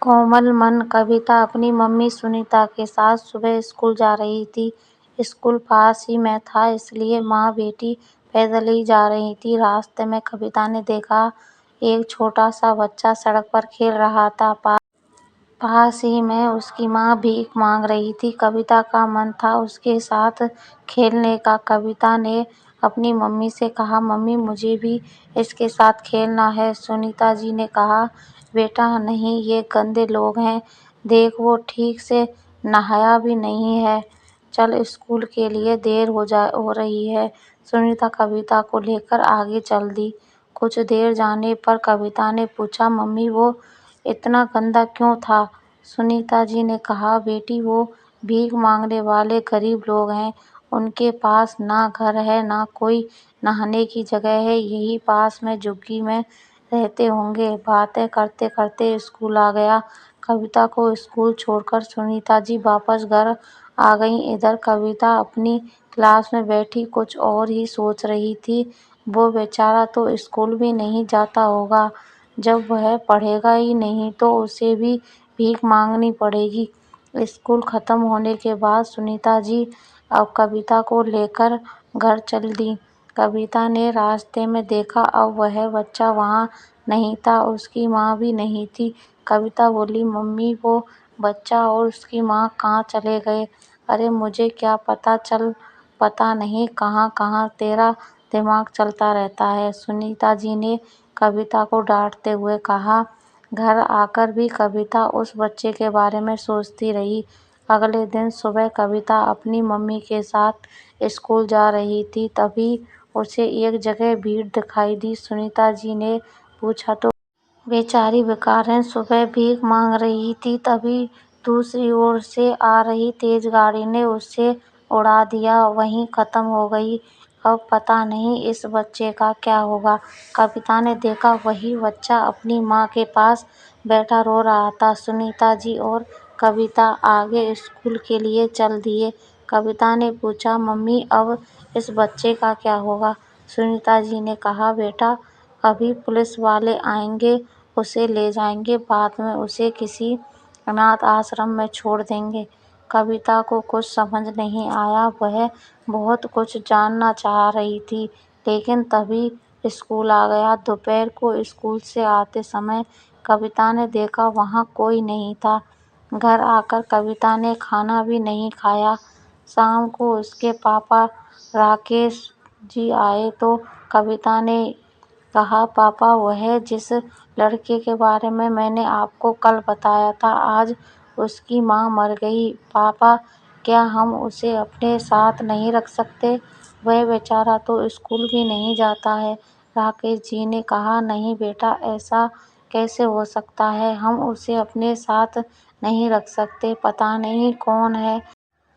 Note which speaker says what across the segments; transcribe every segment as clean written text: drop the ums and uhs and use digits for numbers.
Speaker 1: कोमल मन कविता अपनी मम्मी सुनीता के साथ सुबह स्कूल जा रही थी। स्कूल पास ही में था, इसलिए माँ बेटी पैदल ही जा रही थी। रास्ते में कविता ने देखा एक छोटा सा बच्चा सड़क पर खेल रहा था। पास ही में उसकी माँ भीख मांग रही थी। कविता का मन था उसके साथ खेलने का। कविता ने अपनी मम्मी से कहा, मम्मी मुझे भी इसके साथ खेलना है। सुनीता जी ने कहा, बेटा नहीं, ये गंदे लोग हैं, देख वो ठीक से नहाया भी नहीं है। चल, स्कूल के लिए देर हो रही है। सुनीता कविता को लेकर आगे चल दी। कुछ देर जाने पर कविता ने पूछा, मम्मी वो इतना गंदा क्यों था? सुनीता जी ने कहा, बेटी वो भीख मांगने वाले गरीब लोग हैं, उनके पास ना घर है ना कोई नहाने की जगह है, यही पास में झुग्गी में रहते होंगे। बातें करते करते स्कूल आ गया। कविता को स्कूल छोड़कर सुनीता जी वापस घर आ गईं। इधर कविता अपनी क्लास में बैठी कुछ और ही सोच रही थी। वो बेचारा तो स्कूल भी नहीं जाता होगा। जब वह पढ़ेगा ही नहीं तो उसे भी भीख मांगनी पड़ेगी। स्कूल खत्म होने के बाद सुनीता जी अब कविता को लेकर घर चल दी। कविता ने रास्ते में देखा, अब वह बच्चा वहाँ नहीं था, उसकी माँ भी नहीं थी। कविता बोली, मम्मी वो बच्चा और उसकी माँ कहाँ चले गए? अरे मुझे क्या पता, चल, पता नहीं कहाँ कहाँ तेरा दिमाग चलता रहता है। सुनीता जी ने कविता को डांटते हुए कहा। घर आकर भी कविता उस बच्चे के बारे में सोचती रही। अगले दिन सुबह कविता अपनी मम्मी के साथ स्कूल जा रही थी, तभी उसे एक जगह भीड़ दिखाई दी। सुनीता जी ने पूछा, तो बेचारी बेकार सुबह भीख मांग रही थी, तभी दूसरी ओर से आ रही तेज गाड़ी ने उसे उड़ा दिया, वहीं खत्म हो गई। अब पता नहीं इस बच्चे का क्या होगा। कविता ने देखा वही बच्चा अपनी माँ के पास बैठा रो रहा था। सुनीता जी और कविता आगे स्कूल के लिए चल दिए। कविता ने पूछा, मम्मी अब इस बच्चे का क्या होगा? सुनीता जी ने कहा, बेटा अभी पुलिस वाले आएंगे, उसे ले जाएंगे, बाद में उसे किसी अनाथ आश्रम में छोड़ देंगे। कविता को कुछ समझ नहीं आया। वह बहुत कुछ जानना चाह रही थी, लेकिन तभी स्कूल आ गया। दोपहर को स्कूल से आते समय कविता ने देखा वहाँ कोई नहीं था। घर आकर कविता ने खाना भी नहीं खाया। शाम को उसके पापा राकेश जी आए तो कविता ने कहा, पापा वह जिस लड़के के बारे में मैंने आपको कल बताया था, आज उसकी माँ मर गई। पापा क्या हम उसे अपने साथ नहीं रख सकते? वह बेचारा तो स्कूल भी नहीं जाता है। राकेश जी ने कहा, नहीं बेटा, ऐसा कैसे हो सकता है? हम उसे अपने साथ नहीं रख सकते। पता नहीं कौन है।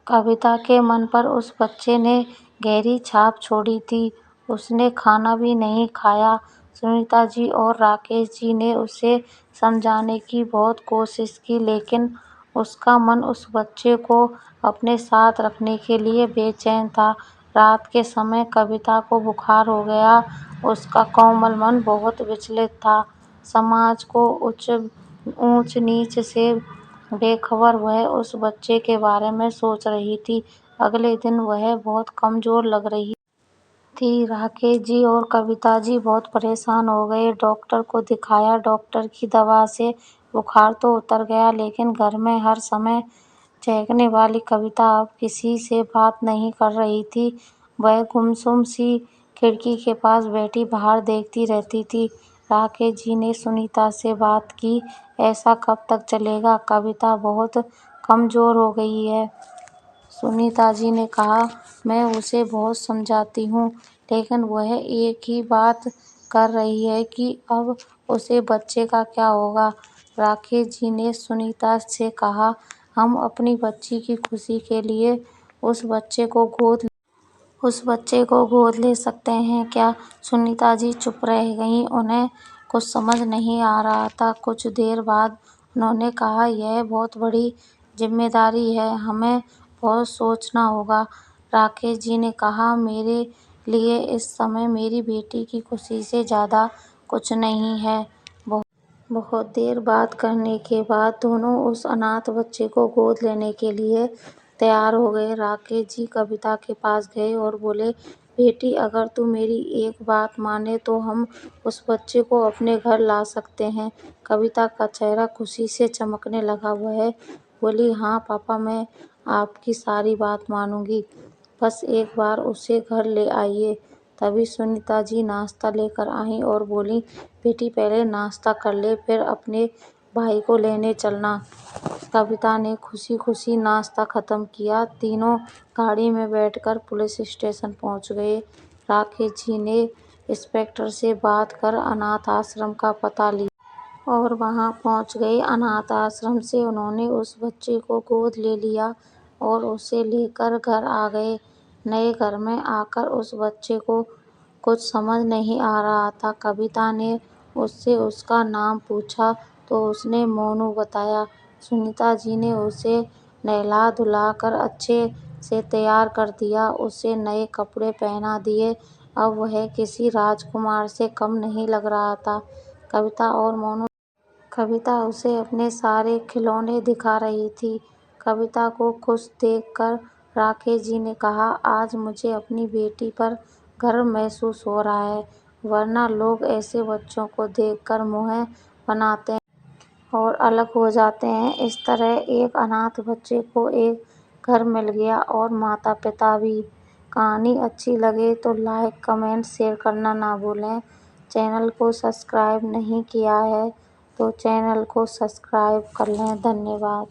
Speaker 1: कविता के मन पर उस बच्चे ने गहरी छाप छोड़ी थी। उसने खाना भी नहीं खाया। सुनीता जी और राकेश जी ने उसे समझाने की बहुत कोशिश की, लेकिन उसका मन उस बच्चे को अपने साथ रखने के लिए बेचैन था। रात के समय कविता को बुखार हो गया। उसका कोमल मन बहुत विचलित था। समाज को ऊंच नीच से बेखबर वह उस बच्चे के बारे में सोच रही थी। अगले दिन वह बहुत कमजोर लग रही थी। राकेश जी और कविता जी बहुत परेशान हो गए। डॉक्टर को दिखाया। डॉक्टर की दवा से बुखार तो उतर गया, लेकिन घर में हर समय चहकने वाली कविता अब किसी से बात नहीं कर रही थी। वह गुमसुम सी खिड़की के पास बैठी बाहर देखती रहती थी। राकेश जी ने सुनीता से बात की, ऐसा कब तक चलेगा? कविता बहुत कमजोर हो गई है। सुनीता जी ने कहा, मैं उसे बहुत समझाती हूँ, लेकिन वह एक ही बात कर रही है कि अब उसे बच्चे का क्या होगा। राकेश जी ने सुनीता से कहा, हम अपनी बच्ची की खुशी के लिए उस बच्चे को गोद ले सकते हैं क्या? सुनीता जी चुप रह गईं। उन्हें कुछ समझ नहीं आ रहा था। कुछ देर बाद उन्होंने कहा, यह बहुत बड़ी जिम्मेदारी है, हमें बहुत सोचना होगा। राकेश जी ने कहा, मेरे लिए इस समय मेरी बेटी की खुशी से ज़्यादा कुछ नहीं है। बहुत देर बात करने के बाद दोनों उस अनाथ बच्चे को गोद लेने के लिए तैयार हो गए। राकेश जी कविता के पास गए और बोले, बेटी, अगर तू मेरी एक बात माने तो हम उस बच्चे को अपने घर ला सकते हैं। कविता का चेहरा खुशी से चमकने लगा। वह बोली, हाँ पापा, मैं आपकी सारी बात मानूंगी, बस एक बार उसे घर ले आइए। तभी सुनीता जी नाश्ता लेकर आईं और बोली, बेटी, पहले नाश्ता कर ले, फिर अपने भाई को लेने चलना। कविता ने खुशी खुशी नाश्ता खत्म किया। तीनों गाड़ी में बैठकर पुलिस स्टेशन पहुंच गए। राकेश जी ने इंस्पेक्टर से बात कर अनाथ आश्रम का पता लिया और वहां पहुंच गए। अनाथ आश्रम से उन्होंने उस बच्चे को गोद ले लिया और उसे लेकर घर आ गए। नए घर में आकर उस बच्चे को कुछ समझ नहीं आ रहा था। कविता ने उससे उसका नाम पूछा तो उसने मोनू बताया। सुनीता जी ने उसे नहला धुलाकर अच्छे से तैयार कर दिया, उसे नए कपड़े पहना दिए। अब वह किसी राजकुमार से कम नहीं लग रहा था। कविता उसे अपने सारे खिलौने दिखा रही थी। कविता को खुश देखकर राकेश जी ने कहा, आज मुझे अपनी बेटी पर गर्व महसूस हो रहा है, वरना लोग ऐसे बच्चों को देखकर मुँह बनाते हैं और अलग हो जाते हैं। इस तरह एक अनाथ बच्चे को एक घर मिल गया और माता पिता भी। कहानी अच्छी लगे तो लाइक, कमेंट, शेयर करना ना भूलें। चैनल को सब्सक्राइब नहीं किया है तो चैनल को सब्सक्राइब कर लें। धन्यवाद।